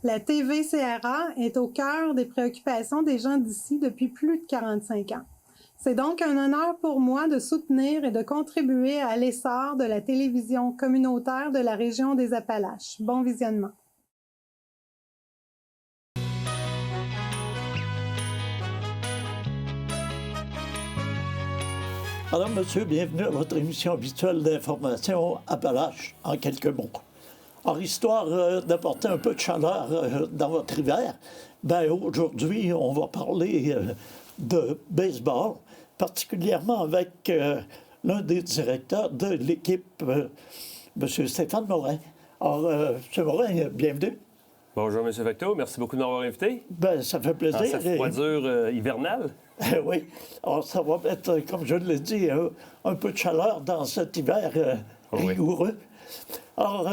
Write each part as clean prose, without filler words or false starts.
La TV-CRA est au cœur des préoccupations des gens d'ici depuis plus de 45 ans. C'est donc un honneur pour moi de soutenir et de contribuer à l'essor de la télévision communautaire de la région des Appalaches. Bon visionnement. Alors, monsieur, bienvenue à votre émission habituelle d'information Appalaches, en quelques mots. Alors, histoire d'apporter un peu de chaleur dans votre hiver, aujourd'hui, on va parler de baseball, particulièrement avec l'un des directeurs de l'équipe, M. Stéphane Morin. Alors, M. Morin, bienvenue. Bonjour, M. Facto. Merci beaucoup de m'avoir invité. Ça fait plaisir. Dans cette froidure hivernale. Oui. Alors, ça va mettre, comme je l'ai dit, un peu de chaleur dans cet hiver rigoureux. Alors,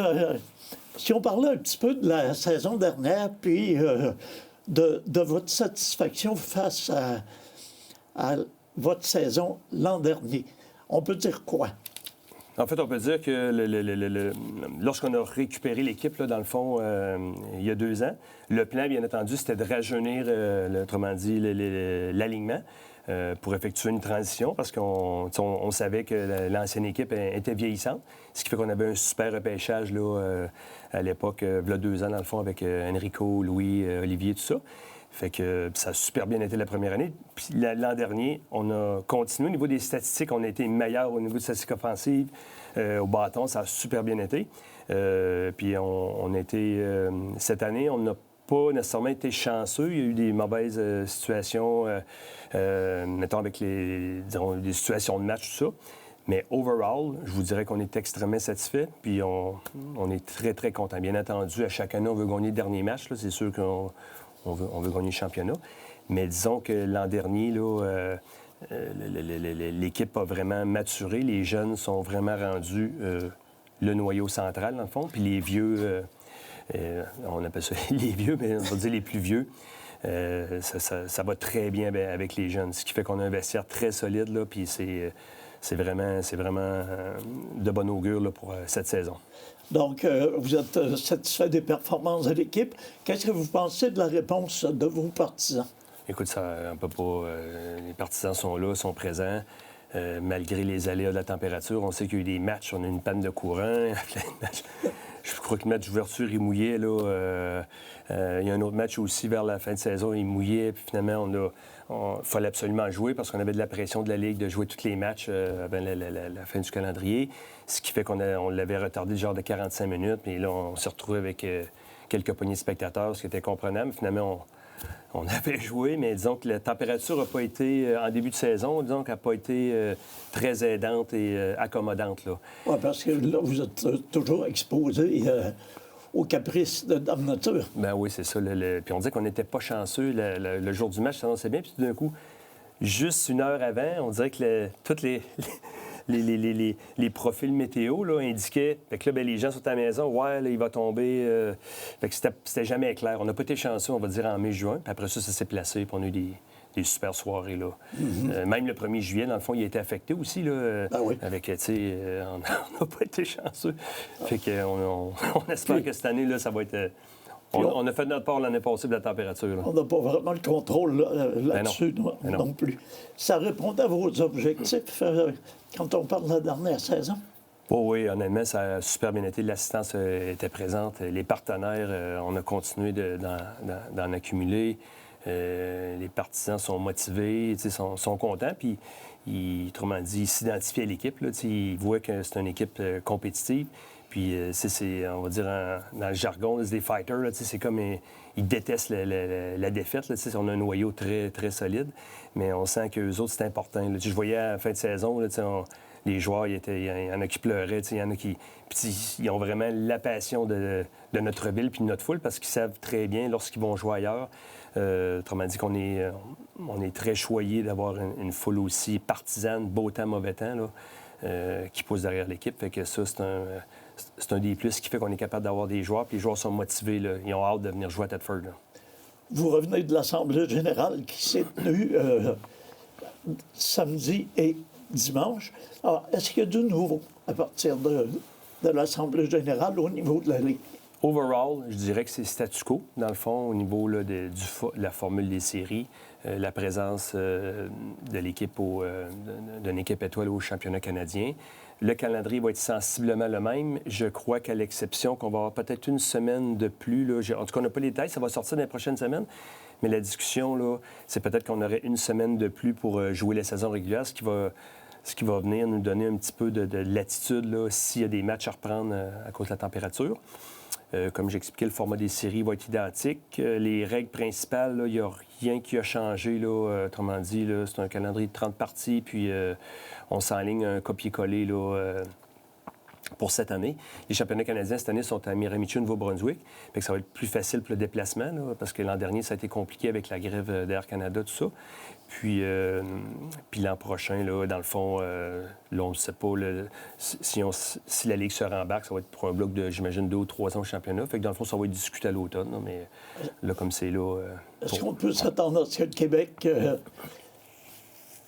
si on parlait un petit peu de la saison dernière, puis de votre satisfaction face à votre saison l'an dernier, on peut dire quoi? En fait, on peut dire que lorsqu'on a récupéré l'équipe, là, dans le fond, il y a 2 ans, le plan, bien entendu, c'était de rajeunir, autrement dit, l'alignement pour effectuer une transition parce qu'on savait que l'ancienne équipe était vieillissante, ce qui fait qu'on avait un super repêchage là, à l'époque, il y a 2 ans, dans le fond, avec Enrico, Louis, Olivier, tout ça. Fait que ça a super bien été la première année. Puis l'an dernier, on a continué. Au niveau des statistiques, on a été meilleurs au niveau des statistiques offensives. Au bâton, ça a super bien été. Puis on a été... cette année, on n'a pas nécessairement été chanceux. Il y a eu des mauvaises situations, mettons, avec des situations de match, tout ça. Mais overall, je vous dirais qu'on est extrêmement satisfait. Puis on est très, très content. Bien entendu, à chaque année, on veut gagner le dernier match. Là. C'est sûr qu'on veut gagner le championnat. Mais disons que l'an dernier, là, l'équipe a vraiment maturé. Les jeunes sont vraiment rendus le noyau central, dans le fond. Puis les vieux, on appelle ça les vieux, mais on va dire les plus vieux, ça va très bien avec les jeunes. Ce qui fait qu'on a un vestiaire très solide, là, puis c'est vraiment de bon augure là, pour cette saison. Donc, vous êtes satisfait des performances de l'équipe. Qu'est-ce que vous pensez de la réponse de vos partisans? Écoute, ça, on peut pas... les partisans sont là, sont présents. Malgré les aléas de la température, on sait qu'il y a eu des matchs, on a eu une panne de courant. Je crois que le match d'ouverture, il mouillait. Là, il y a un autre match aussi vers la fin de saison, il mouillait. Puis finalement, il fallait absolument jouer parce qu'on avait de la pression de la Ligue de jouer tous les matchs avant la fin du calendrier. Ce qui fait qu'on l'avait retardé genre de 45 minutes. Puis là, on s'est retrouvé avec quelques poignées de spectateurs, ce qui était comprenable. Finalement, on avait joué, mais disons que la température n'a pas été, en début de saison, disons qu'elle n'a pas été très aidante et accommodante. Oui, parce que là, vous êtes toujours exposé aux caprices de Dame Nature. Ben oui, c'est ça. Puis on disait qu'on n'était pas chanceux. Le jour du match, ça s'annonçait bien. Puis tout d'un coup, juste une heure avant, on dirait que toutes les profils météo là, indiquaient que là, les gens sont à la maison, ouais, là, il va tomber. Fait que c'était jamais clair. On n'a pas été chanceux, on va dire, en mai-juin. Puis après ça s'est placé, puis on a eu des super soirées. Là. Mm-hmm. Même le 1er juillet, dans le fond, il a été affecté aussi. Là, oui. Avec, tu sais, on n'a pas été chanceux. Fait qu'on on espère que cette année, là, ça va être... On a fait notre part l'année passée de la température. Là. On n'a pas vraiment le contrôle là-dessus non plus. Ça répond à vos objectifs quand on parle de la dernière saison? Oh oui, honnêtement, ça a super bien été. L'assistance était présente. Les partenaires, on a continué d'en accumuler. Les partisans sont motivés, sont contents. Puis, autrement dit, ils s'identifient à l'équipe. Là, ils voient que c'est une équipe compétitive. Puis, on va dire, dans le jargon, c'est des fighters. Là, c'est comme ils détestent la défaite. Là, on a un noyau très, très solide. Mais on sent qu'eux autres, c'est important. Là, je voyais à la fin de saison, là, les joueurs, il y en a qui pleuraient. Il y en a qui... Puis, ils ont vraiment la passion de notre ville puis de notre foule parce qu'ils savent très bien, lorsqu'ils vont jouer ailleurs, autrement dit qu'on est très choyés d'avoir une foule aussi partisane, beau temps, mauvais temps, là, qui pousse derrière l'équipe. Fait que ça, c'est un des plus qui fait qu'on est capable d'avoir des joueurs, puis les joueurs sont motivés. Là. Ils ont hâte de venir jouer à Thetford. Là. Vous revenez de l'Assemblée générale qui s'est tenue samedi et dimanche. Alors, est-ce qu'il y a du nouveau à partir de l'Assemblée générale au niveau de la Ligue? Overall, je dirais que c'est statu quo, dans le fond, au niveau là, de la formule des séries, la présence de l'équipe d'une équipe étoile au championnat canadien. Le calendrier va être sensiblement le même. Je crois qu'à l'exception qu'on va avoir peut-être une semaine de plus. Là, en tout cas, on n'a pas les détails, ça va sortir dans les prochaines semaines. Mais la discussion, là, c'est peut-être qu'on aurait une semaine de plus pour jouer les saisons régulières, ce qui va venir nous donner un petit peu de latitude là, s'il y a des matchs à reprendre à cause de la température. Comme j'expliquais, le format des séries va être identique. Les règles principales, il n'y a rien qui a changé. Là, autrement dit, là, c'est un calendrier de 30 parties, puis on s'enligne un copier-coller là, pour cette année. Les championnats canadiens, cette année, sont à Miramichi, au Nouveau-Brunswick. Fait que ça va être plus facile pour le déplacement, là, parce que l'an dernier, ça a été compliqué avec la grève d'Air Canada, tout ça. Puis l'an prochain, là, dans le fond, là, on ne sait pas si la Ligue se rembarque, ça va être pour un bloc de, j'imagine, 2 ou 3 ans au championnat. Fait que dans le fond, ça va être discuté à l'automne. Là, mais là, comme c'est là... Est-ce qu'on peut s'attendre à ce que le Québec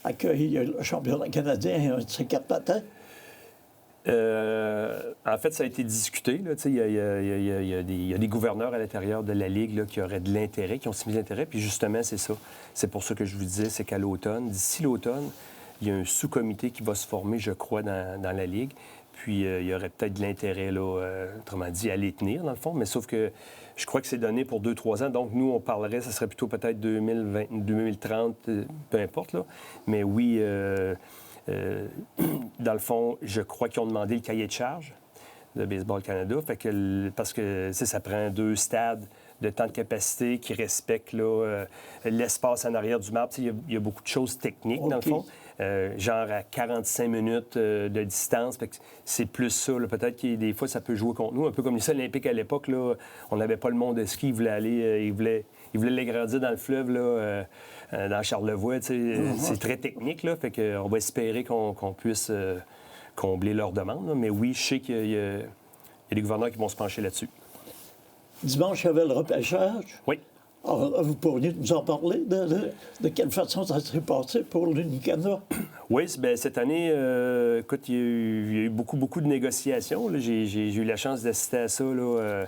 accueille le championnat canadien un de ces 4 matins? En fait, ça a été discuté. Il y a des gouverneurs à l'intérieur de la Ligue là, qui auraient de l'intérêt, qui ont soumis de l'intérêt. Puis justement, c'est ça. C'est pour ça que je vous disais, c'est qu'à l'automne, d'ici l'automne, il y a un sous-comité qui va se former, je crois, dans la Ligue. Puis il y aurait peut-être de l'intérêt, là, autrement dit, à les tenir, dans le fond. Mais sauf que je crois que c'est donné pour 2-3 ans. Donc, nous, on parlerait, ça serait plutôt peut-être 2020, 2030, peu importe. Là. Mais oui... dans le fond, je crois qu'ils ont demandé le cahier de charge de Baseball Canada, parce que ça prend 2 stades de temps de capacité qui respectent là, l'espace en arrière du marbre. Il y a beaucoup de choses techniques, dans le fond. Genre à 45 minutes de distance. C'est plus ça. Là. Peut-être que des fois, ça peut jouer contre nous. Un peu comme les Olympiques à l'époque, là, on n'avait pas le monde de ski. Ils voulaient aller... ils voulaient les grandir dans le fleuve, là, dans Charlevoix. C'est très technique, là. Fait qu'on va espérer qu'on puisse combler leurs demandes. Là. Mais oui, je sais qu'il y a des gouverneurs qui vont se pencher là-dessus. Dimanche, il y avait le repêchage. Oui. Alors, vous pourriez nous en parler de quelle façon ça s'est passé pour l'Unicana? Oui, bien, cette année, écoute, il y a eu beaucoup de négociations. J'ai eu la chance d'assister à ça, là,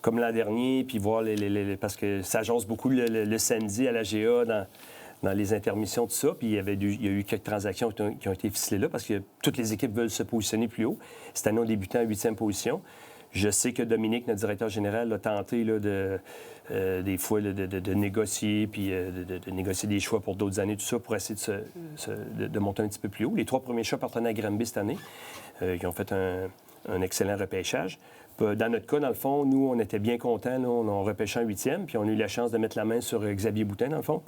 comme l'an dernier, puis voir parce que ça jase beaucoup le samedi à la GA dans les intermissions, tout ça. Puis il y a eu quelques transactions qui ont été ficelées là parce que toutes les équipes veulent se positionner plus haut. Cette année, on débutait en 8e position. Je sais que Dominique, notre directeur général, a tenté là, des fois de négocier, puis de négocier des choix pour d'autres années, tout ça, pour essayer de monter un petit peu plus haut. Les 3 premiers choix appartenaient à Granby cette année, qui ont fait un excellent repêchage. Dans notre cas, dans le fond, nous, on était bien contents. Là, on repêché en 8e, puis on a eu la chance de mettre la main sur Xavier Boutin, dans le fond.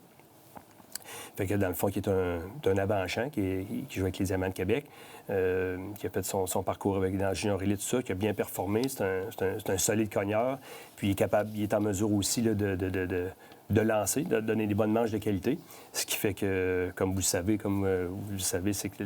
Fait que, dans le fond, qui est un avant-champ, qui joue avec les Diamants de Québec, qui a fait son parcours avec dans le junior élite, tout ça, qui a bien performé. C'est un solide cogneur. Puis il est en mesure aussi là, de lancer, de donner des bonnes manches de qualité. Ce qui fait que, comme vous le savez, c'est que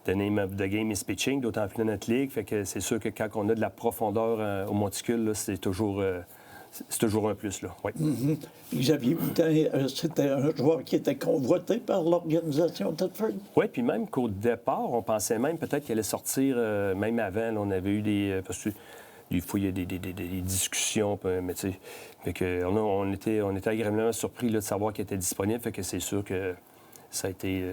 the name of the game is pitching, d'autant plus dans notre ligue. Fait que c'est sûr que quand on a de la profondeur au monticule, là, c'est toujours un plus, là. Oui. Mm-hmm. Xavier Boutin, c'était un joueur qui était convoité par l'organisation Thetford. Oui, puis même qu'au départ, on pensait même peut-être qu'il allait sortir, même avant, là, on avait eu parce que des fois, il y a des discussions, mais tu sais, fait que on était agréablement surpris là, de savoir qu'il était disponible, fait que c'est sûr que ça a été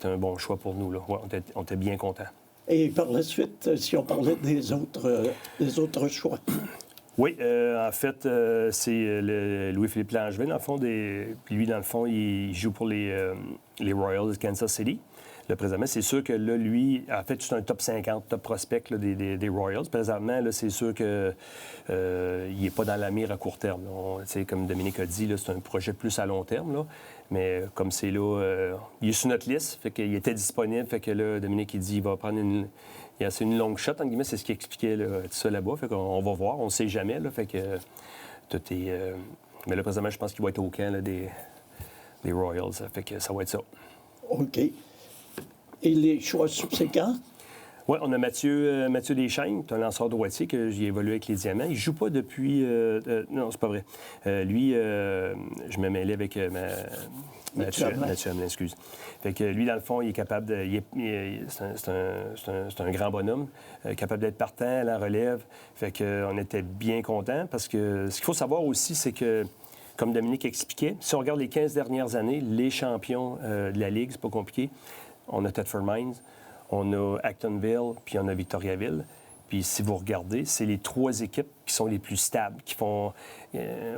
un bon choix pour nous, là. Ouais, on était bien contents. Et par la suite, si on parlait des autres choix. Oui, en fait, c'est Louis-Philippe Langevin, dans le fond. Lui, dans le fond, il joue pour les Royals de Kansas City. Là, présentement, c'est sûr que là, lui, en fait, c'est un top 50, top prospect là, des Royals. Présentement, là, c'est sûr qu'il n'est pas dans la mire à court terme. Comme Dominique a dit, là, c'est un projet plus à long terme. Là. Mais comme c'est là, il est sur notre liste, fait qu'il était disponible. Fait que là, Dominique, il dit, il va prendre c'est une longue shot, entre guillemets, c'est ce qu'il expliquait là, tout ça là-bas. Fait qu'on va voir, on ne sait jamais. Là, fait que tout est... Mais là, présentement, je pense qu'il va être au camp là, des Royals. Fait que ça va être ça. OK. Et les choix subséquents? Oui, on a Mathieu Deschênes, un lanceur droitier que j'ai évolué avec les Diamants. Il ne joue pas depuis... non, c'est pas vrai. Lui, je me mêlais avec Mathieu Hamelin, excuse. Fait que lui, dans le fond, il est capable de... c'est un grand bonhomme, capable d'être partant à la relève. Fait qu'on était bien contents parce que ce qu'il faut savoir aussi, c'est que, comme Dominique expliquait, si on regarde les 15 dernières années, les champions de la Ligue, c'est pas compliqué, on a Thetford Mines, on a Actonville, puis on a Victoriaville. Puis si vous regardez, c'est les 3 équipes qui sont les plus stables, qui font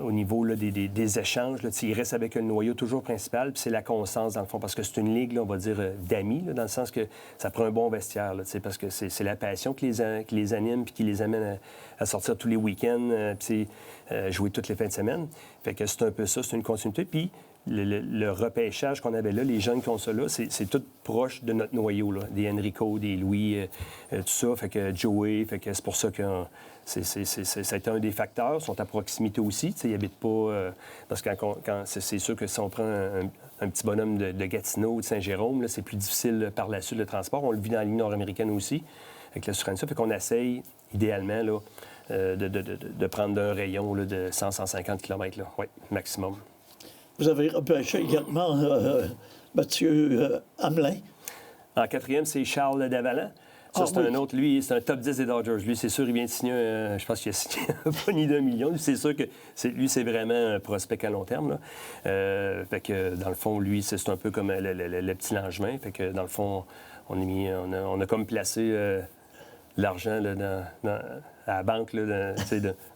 au niveau là, des échanges. Là, ils restent avec un noyau toujours principal, puis c'est la constance, dans le fond, parce que c'est une ligue, là, on va dire, d'amis, là, dans le sens que ça prend un bon vestiaire, là, parce que c'est la passion qui les anime puis qui les amène à sortir tous les week-ends, puis jouer toutes les fins de semaine. Fait que c'est un peu ça, c'est une continuité. Puis le repêchage qu'on avait là, les jeunes qui ont ça là, c'est tout proche de notre noyau, là. Des Enrico, des Louis, tout ça. Fait que Joey, fait que c'est pour ça que ça a été un des facteurs. Ils sont à proximité aussi. Ils n'habitent pas... parce que c'est sûr que si on prend un petit bonhomme de Gatineau ou de Saint-Jérôme, là, c'est plus difficile par la suite le transport. On le vit dans la ligne nord-américaine aussi, avec la Surensa. Fait qu'on essaye, idéalement, là, de prendre d'un rayon là, de 100-150 km, là. Oui, maximum. Vous avez repêché également Mathieu Hamelin. En 4e, c'est Charles Davalant. Ça, c'est un autre. Lui, c'est un top 10 des Dodgers. Lui, c'est sûr, il vient de signer, je pense qu'il a signé un pognon d'1 million. Lui, c'est sûr que lui, c'est vraiment un prospect à long terme, là. Fait que, dans le fond, lui, c'est un peu comme le petit Langevin. Fait que, dans le fond, on a comme placé l'argent là, à la banque là,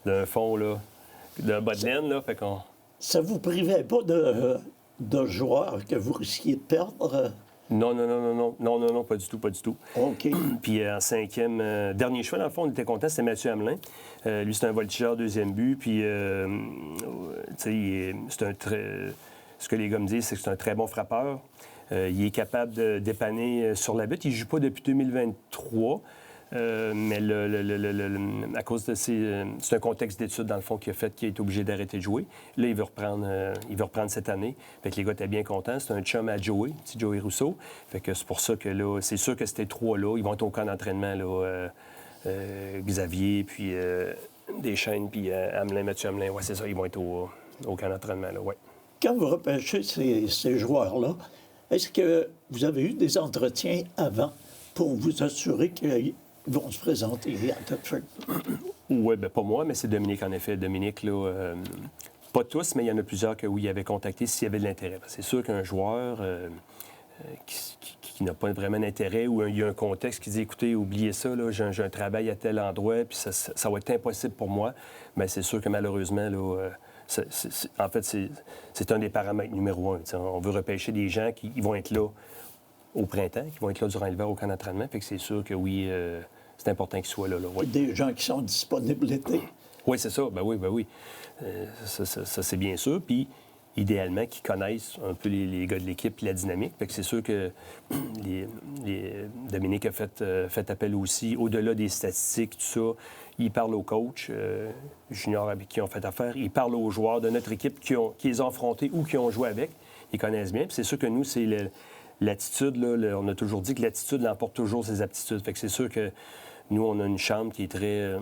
d'un fonds, là, d'un bas de laine, là. Fait qu'on... Ça ne vous privait pas de joueurs que vous risquiez de perdre? Non, pas du tout, pas du tout. OK. Puis en 5e, dernier choix, dans le fond, on était content, c'était Mathieu Hamelin. Lui, c'est un voltigeur, 2e but, puis, tu sais, c'est un très... Ce que les gars me disent, c'est que c'est un très bon frappeur. Il est capable de dépanner sur la butte. Il ne joue pas depuis 2023. Mais à cause de c'est un contexte d'études, dans le fond, qui a fait qu'il est obligé d'arrêter de jouer. Là, il veut reprendre cette année. Fait que les gars étaient bien contents. C'est un chum à Joey, petit Joey Rousseau. Fait que c'est pour ça que là, c'est sûr que ces 3-là, ils vont être au camp d'entraînement, là, Xavier, puis Deschênes, puis Mathieu Hamelin. Ouais, c'est ça, ils vont être au camp d'entraînement, là, ouais. Quand vous repêchez ces joueurs-là, est-ce que vous avez eu des entretiens avant pour vous assurer qu'ils vont se présenter à Thetford? Oui, bien pas moi, mais c'est Dominique, en effet. Dominique, là, pas tous, mais il y en a plusieurs que oui, il avait contacté s'il y avait de l'intérêt. C'est sûr qu'un joueur qui n'a pas vraiment d'intérêt ou il y a un contexte qui dit, écoutez, oubliez ça, là, j'ai un travail à tel endroit, puis ça va être impossible pour moi, bien, c'est sûr que malheureusement, là, en fait, c'est un des paramètres numéro 1. On veut repêcher des gens qui vont être là au printemps, qui vont être là durant l'hiver au camp d'entraînement. Fait que c'est sûr que oui, c'est important qu'ils soient là. Oui. Des gens qui sont disponibles l'été. Oui, c'est ça. Ben oui. Ça, c'est bien sûr. Puis, idéalement, qu'ils connaissent un peu les gars de l'équipe et la dynamique. Fait que c'est sûr que Dominique a fait appel aussi, au-delà des statistiques, tout ça. Il parle aux coachs juniors avec qui on fait affaire. Il parle aux joueurs de notre équipe qui les ont affrontés ou qui ont joué avec. Ils connaissent bien. Puis c'est sûr que nous, c'est l'attitude, là, on a toujours dit que l'attitude l'emporte toujours ses aptitudes. Fait que c'est sûr que nous, on a une chambre qui est très,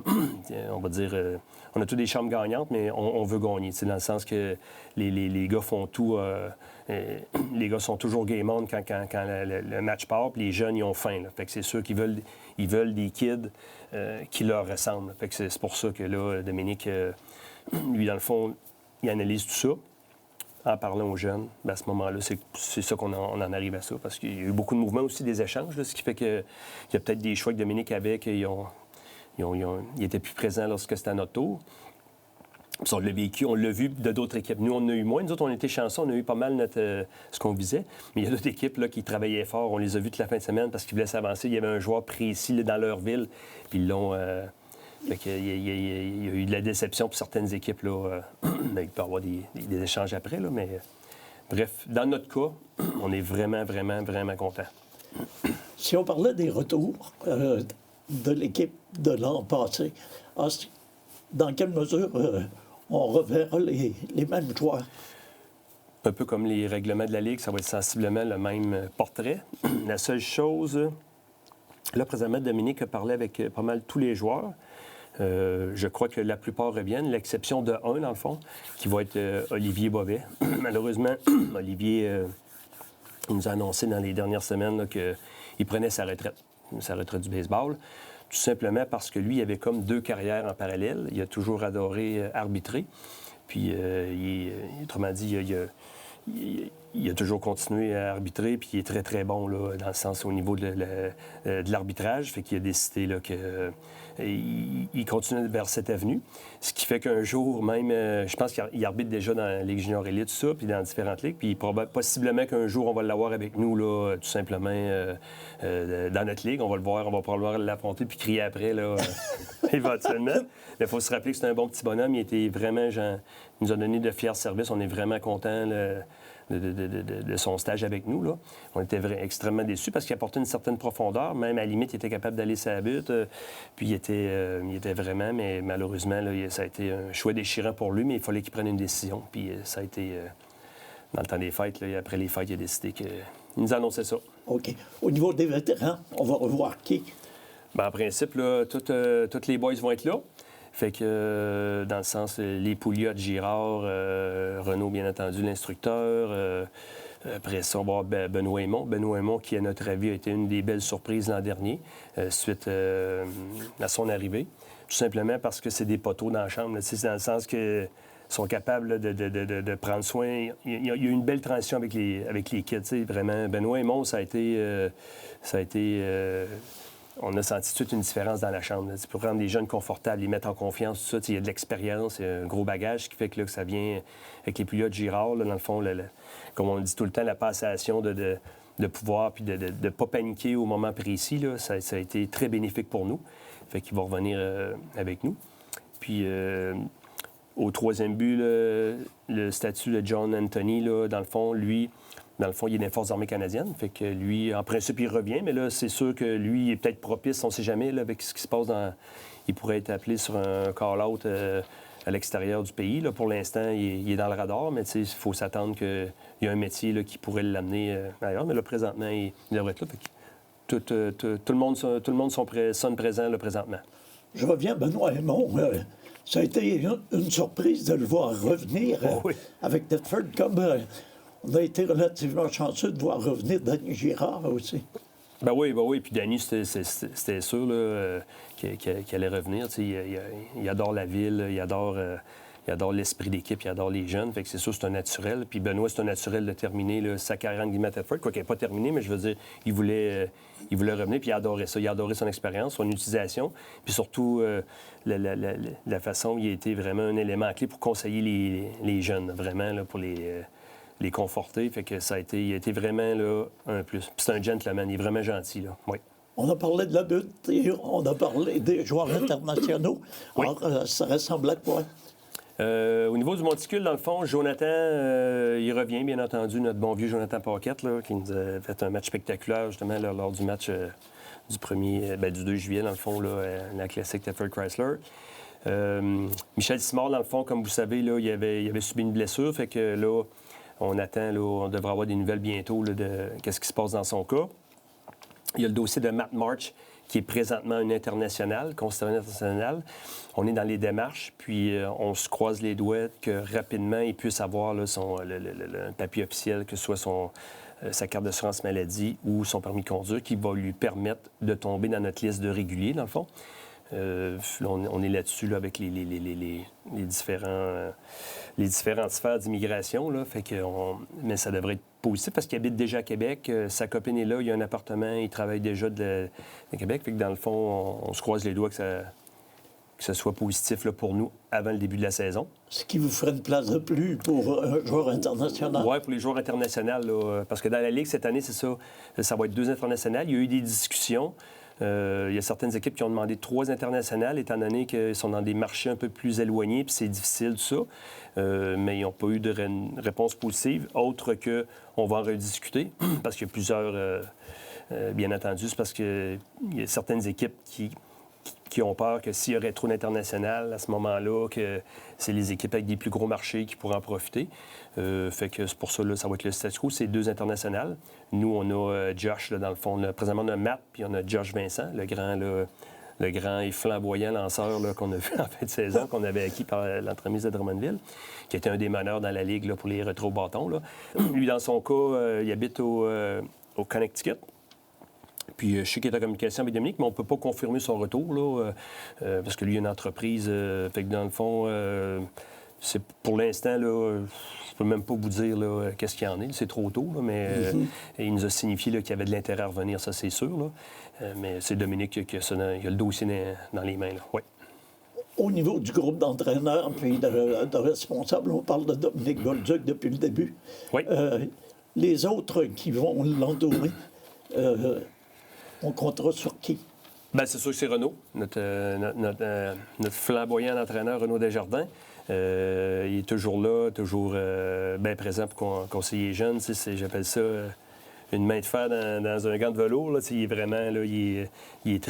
on va dire, on a tous des chambres gagnantes, mais on veut gagner. Dans le sens que les gars font tout, les gars sont toujours game on quand le match part, puis les jeunes, ils ont faim. Là. Fait que c'est sûr qu'ils veulent des kids qui leur ressemblent. Fait que c'est pour ça que là, Dominique, lui, dans le fond, il analyse tout ça. En parlant aux jeunes, bien, à ce moment-là, c'est ça qu'on en arrive à ça. Parce qu'il y a eu beaucoup de mouvements aussi, des échanges, là, ce qui fait qu'il y a peut-être des choix que Dominique avait qu'ils étaient plus présents lorsque c'était à notre tour. Puis on l'a vécu, on l'a vu de d'autres équipes. Nous, on en a eu moins. Nous autres, on était chanceux, on a eu pas mal ce qu'on visait. Mais il y a d'autres équipes là, qui travaillaient fort. On les a vus toute la fin de semaine parce qu'ils voulaient s'avancer. Il y avait un joueur précis là, dans leur ville. Puis ils l'ont... Fait qu'il y a eu de la déception pour certaines équipes. Là, mais il peut y avoir des échanges après. Là, mais bref, dans notre cas, on est vraiment, vraiment, vraiment contents. Si on parlait des retours de l'équipe de l'an passé, dans quelle mesure on reverra les mêmes joueurs? Un peu comme les règlements de la Ligue, ça va être sensiblement le même portrait. La seule chose... Là, présentement, Dominique a parlé avec pas mal tous les joueurs. Je crois que la plupart reviennent, l'exception de un, dans le fond, qui va être Olivier Bovet. Malheureusement, Olivier nous a annoncé dans les dernières semaines qu'il prenait sa retraite du baseball, tout simplement parce que lui, il avait comme 2 carrières en parallèle. Il a toujours adoré arbitrer. Puis, autrement dit, il a toujours continué à arbitrer, puis il est très, très bon, là, dans le sens au niveau de l'arbitrage. Fait qu'il a décidé là, il continue vers cette avenue. Ce qui fait qu'un jour, même, je pense qu'il arbitre déjà dans la Ligue junior élite, tout ça, puis dans différentes ligues. Puis possiblement qu'un jour, on va l'avoir avec nous, là, tout simplement, dans notre ligue. On va le voir, on va probablement l'affronter, puis crier après, là, éventuellement. Mais il faut se rappeler que c'est un bon petit bonhomme. Il était vraiment, il nous a donné de fiers services. On est vraiment contents de son stage avec nous, là. On était extrêmement déçus parce qu'il apportait une certaine profondeur. Même à la limite, il était capable d'aller sur la butte. Puis il était vraiment, mais malheureusement, là, ça a été un choix déchirant pour lui, mais il fallait qu'il prenne une décision. Puis ça a été, dans le temps des fêtes, là, après les fêtes, il a décidé qu'il nous annonçait ça. OK. Au niveau des vétérans, on va revoir qui? Bien, en principe, là, tous les boys vont être là. Fait que, dans le sens, les Pouliot, Girard, Renaud, bien entendu, l'instructeur. Après ça, on va avoir Benoît Aymon. Benoît Aymon, qui, à notre avis, a été une des belles surprises l'an dernier, suite à son arrivée. Tout simplement parce que c'est des poteaux dans la chambre. Là, c'est dans le sens qu'ils sont capables là, de prendre soin. Il y a eu une belle transition avec les kids. Vraiment, Benoît Aymon, ça a été on a senti toute une différence dans la chambre. Tu peux rendre les jeunes confortables, les mettre en confiance, tout ça. Il y a de l'expérience, un gros bagage, ce qui fait que, là, que ça vient avec les Pouliot de Girard, là, dans le fond, comme on le dit tout le temps, la passation de pouvoir puis de ne pas paniquer au moment précis, là, ça a été très bénéfique pour nous. Fait qu'il va revenir avec nous. Puis, au 3e but, le statut de John Anthony, là, dans le fond, lui... Dans le fond, il est dans les Forces armées canadiennes. Fait que lui, en principe, il revient. Mais là, c'est sûr que lui, il est peut-être propice, on ne sait jamais, là, avec ce qui se passe dans... Il pourrait être appelé sur un call-out à l'extérieur du pays. Là, pour l'instant, il est dans le radar, mais il faut s'attendre qu'il y a un métier là, qui pourrait l'amener ailleurs. Mais là, présentement, il devrait être là. Fait que tout le monde sonne présent là, présentement. Je reviens à Benoît Aymon. Ça a été une surprise de le voir revenir avec Thetford comme... on a été relativement chanceux de voir revenir Danny Girard aussi. Ben oui. Puis Danny, c'était sûr là, qu'il allait revenir. Il adore la ville, il adore l'esprit d'équipe, il adore les jeunes. Fait que c'est sûr, c'est un naturel. Puis Benoît, c'est un naturel de terminer là, sa carrière en guillemets à Thetford. Quoi qu'il n'ait pas terminé, mais je veux dire, il voulait revenir, puis il adorait ça. Il adorait son expérience, son utilisation. Puis surtout, la façon où il a été vraiment un élément clé pour conseiller les jeunes, vraiment, là, pour les conforter. Fait que il a été vraiment là, un plus. Puis c'est un gentleman, il est vraiment gentil, là. Oui. On a parlé de la butte et on a parlé des joueurs internationaux. Oui. Alors, ça ressemble à quoi? Au niveau du monticule, dans le fond, Jonathan, il revient, bien entendu, notre bon vieux Jonathan Paquette, là, qui nous a fait un match spectaculaire, justement, là, lors du match du 2 juillet, dans le fond, là, la classique Thetford Chrysler. Michel Simard, dans le fond, comme vous savez, là, il avait subi une blessure, fait que là, on attend, là, on devrait avoir des nouvelles bientôt là, de qu'est-ce qui se passe dans son cas. Il y a le dossier de Matt March, qui est présentement un international, considéré international. On est dans les démarches, puis on se croise les doigts que rapidement, il puisse avoir là, un papier officiel, que ce soit sa carte d'assurance maladie ou son permis de conduire, qui va lui permettre de tomber dans notre liste de réguliers, dans le fond. On est là-dessus là, avec les différentes sphères d'immigration. Là, mais ça devrait être positif parce qu'il habite déjà à Québec. Sa copine est là, il a un appartement, il travaille déjà de Québec. Fait que dans le fond, on se croise les doigts que ça soit positif là, pour nous avant le début de la saison. Ce qui vous ferait une place de plus pour un joueur international? Oui, pour les joueurs internationaux. Là, parce que dans la Ligue, cette année, c'est ça. Ça va être 2 internationales. Il y a eu des discussions. Il y a certaines équipes qui ont demandé 3 internationales, étant donné qu'ils sont dans des marchés un peu plus éloignés, puis c'est difficile, tout ça. Mais ils n'ont pas eu de réponse positive, autre qu'on va en rediscuter, parce qu'il y a plusieurs... bien entendu, c'est parce qu'il y a certaines équipes qui qui ont peur que s'il y aurait trop d'international à ce moment-là, que c'est les équipes avec des plus gros marchés qui pourraient en profiter. Fait que c'est pour ça, là, ça va être le statu quo, c'est 2 internationales. Nous, on a Josh, là, dans le fond. Présentement, on a Matt, puis on a Josh Vincent, le grand et flamboyant lanceur là, qu'on a vu en fin de saison, qu'on avait acquis par l'entremise de Drummondville, qui était un des meneurs dans la Ligue là, pour les rétro-bâtons. Là. Lui, dans son cas, il habite au Connecticut. Puis je sais qu'il est en communication avec Dominique, mais on ne peut pas confirmer son retour, là, parce que lui, il a une entreprise. Fait que dans le fond, c'est pour l'instant, là, je peux même pas vous dire là, qu'est-ce qu'il y en est. C'est trop tôt, là, mais il nous a signifié là, qu'il y avait de l'intérêt à revenir, ça c'est sûr. Là. Mais c'est Dominique qui a le dossier dans les mains. Là. Ouais. Au niveau du groupe d'entraîneurs puis de responsables, on parle de Dominique Bolduc depuis le début. Oui. Les autres qui vont l'entourer, on comptera sur qui? Bien, c'est sûr que c'est Renaud, notre flamboyant entraîneur Renaud Desjardins. Il est toujours là, toujours bien présent pour conseiller les jeunes. J'appelle ça une main de fer dans un gant de velours. Là, il est vraiment là, il est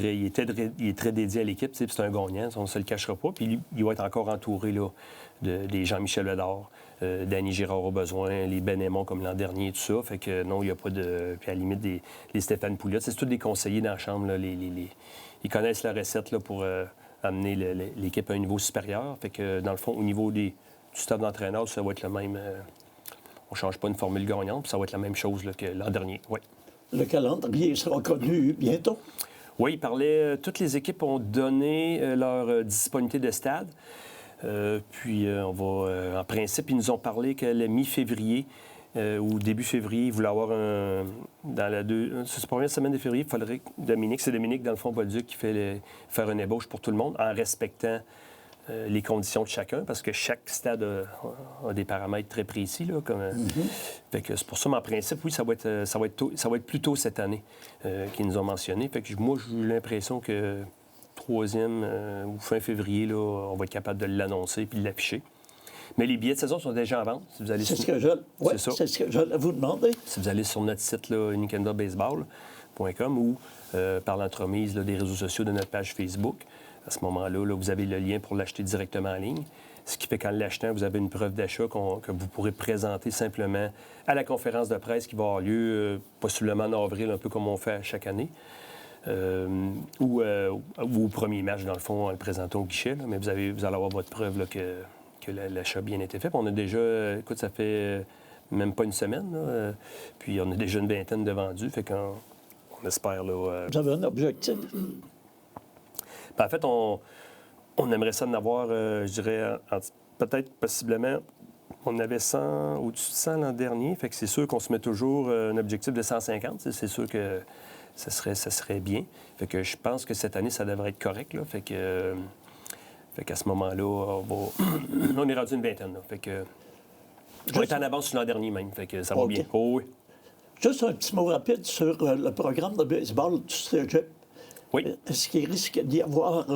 très dédié à l'équipe. C'est un gagnant, on ne se le cachera pas. Puis il va être encore entouré là, des Jean-Michel Ledard, Danny Girard au besoin, les Benémont comme l'an dernier, tout ça. Fait que non, il n'y a pas de... Puis à la limite, les Stéphane Pouliot, c'est tous des conseillers dans la chambre. Là, ils connaissent la recette là, pour amener l'équipe à un niveau supérieur. Fait que dans le fond, au niveau du staff d'entraîneur, ça va être le même... on ne change pas une formule gagnante, puis ça va être la même chose là, que l'an dernier. Oui. Le calendrier sera connu bientôt? Oui, il parlait... toutes les équipes ont donné leur disponibilité de stade. Puis, on va... en principe, ils nous ont parlé que le mi-février ou début février, ils voulaient avoir un... Dans la première semaine de février, il faudrait... C'est Dominique, dans le fond, Bolduc, qui fait faire une ébauche pour tout le monde en respectant les conditions de chacun, parce que chaque stade a des paramètres très précis. Là, comme, fait que c'est pour ça, mais en principe, oui, ça va être plus tôt cette année qu'ils nous ont mentionné. Fait que moi, j'ai eu l'impression que 3e ou fin février, là, on va être capable de l'annoncer puis de l'afficher. Mais les billets de saison sont déjà en vente. Si vous allez c'est ce que j'allais vous demander. Si vous allez sur notre site, unicandabaseball.com ou par l'entremise des réseaux sociaux de notre page Facebook, à ce moment-là, là, vous avez le lien pour l'acheter directement en ligne. Ce qui fait qu'en l'achetant, vous avez une preuve d'achat que vous pourrez présenter simplement à la conférence de presse qui va avoir lieu possiblement en avril, un peu comme on fait à chaque année. Ou au premier match, dans le fond, en le présentant au guichet. Là, mais vous allez avoir votre preuve là, que l'achat a bien été fait. Puis on a déjà, écoute, ça fait même pas une semaine. Là, puis on a déjà une vingtaine de vendus. Fait qu'on espère... Là, Vous avez un objectif? Bien, en fait, on aimerait ça en avoir, je dirais, peut-être possiblement... On avait 100, au-dessus de 100 l'an dernier. Fait que c'est sûr qu'on se met toujours un objectif de 150. C'est sûr que ça serait bien. Fait que je pense que cette année, ça devrait être correct. Là. Fait qu'à ce moment-là, on est rendu une vingtaine. Là. Fait que on est en avance sur l'an dernier même. Fait que ça va bien. Oh, oui. Juste un petit mot rapide sur le programme de baseball du Cégep. Oui. Est-ce qu'il risque d'y avoir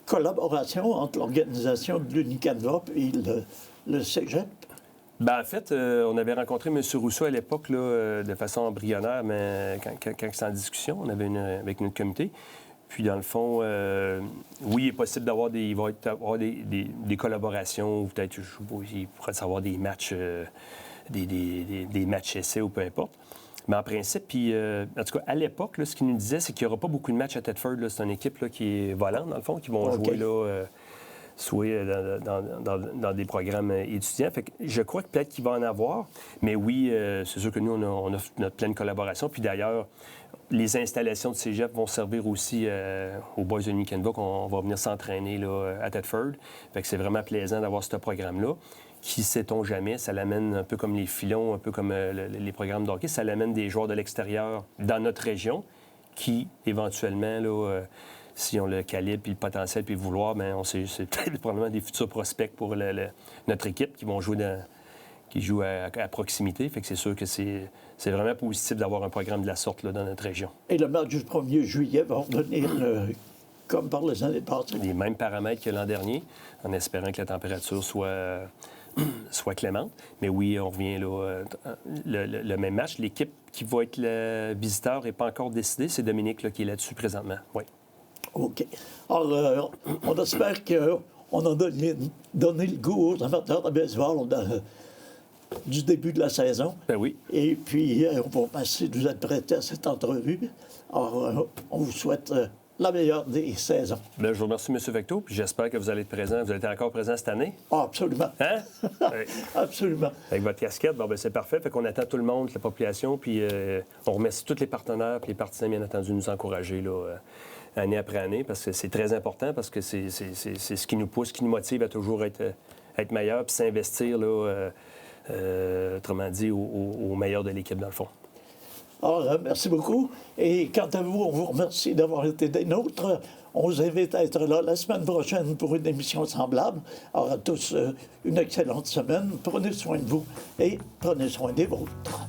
collaboration entre l'organisation de l'Unicadva et le Cégep? Bien, en fait, on avait rencontré M. Rousseau à l'époque de façon embryonnaire, mais quand c'était en discussion, on avait avec notre comité. Puis, dans le fond, oui, il est possible d'avoir des collaborations, ou peut-être, il pourrait y avoir des matchs, des matchs essais ou peu importe. Mais en principe, puis, en tout cas, à l'époque, là, ce qu'il nous disait, c'est qu'il n'y aura pas beaucoup de matchs à Thetford. C'est une équipe là, qui est volante, dans le fond, qui vont jouer là, soit dans des programmes étudiants. Fait que je crois que peut-être qu'il va en avoir. Mais oui, c'est sûr que nous, on a notre pleine collaboration. Puis d'ailleurs, les installations de cégep vont servir aussi aux boys de Unicandva qu'on va venir s'entraîner là, à Thetford. Fait que c'est vraiment plaisant d'avoir ce programme-là. Qui, sait-on jamais, ça l'amène un peu comme les filons, un peu comme les programmes de hockey, ça l'amène des joueurs de l'extérieur dans notre région qui, éventuellement, là, si on le calibre, puis le potentiel, puis le vouloir, bien, c'est peut-être probablement des futurs prospects pour notre équipe qui vont jouer qui jouent à proximité. Fait que c'est sûr que c'est vraiment positif d'avoir un programme de la sorte là, dans notre région. Et le match du 1er juillet va revenir comme par les années passées. Les mêmes paramètres que l'an dernier, en espérant que la température soit clémente. Mais oui, on revient là, le même match. L'équipe qui va être le visiteur n'est pas encore décidée. C'est Dominique là, qui est là-dessus présentement. Oui. OK. Alors, on espère qu'on a donné le goût aux amateurs de baseball du début de la saison. Ben oui. Et puis, on vous remercie de vous être prêtés à cette entrevue. Alors, on vous souhaite la meilleure des saisons. Ben, je vous remercie, M. Vecteau, puis j'espère que vous allez être présent. Vous allez être encore présent cette année? Ah, absolument. Hein? Oui. Absolument. Avec votre casquette, bon, ben, c'est parfait. Fait qu'on attend tout le monde, la population, puis on remercie tous les partenaires puis les partisans, bien entendu, de nous encourager là, année après année, parce que c'est très important, parce que c'est ce qui nous pousse, ce qui nous motive à toujours être meilleur, puis s'investir, là, autrement dit, au meilleur de l'équipe, dans le fond. Alors, merci beaucoup. Et quant à vous, on vous remercie d'avoir été des nôtres. On vous invite à être là la semaine prochaine pour une émission semblable. Alors, à tous, une excellente semaine. Prenez soin de vous et prenez soin des vôtres.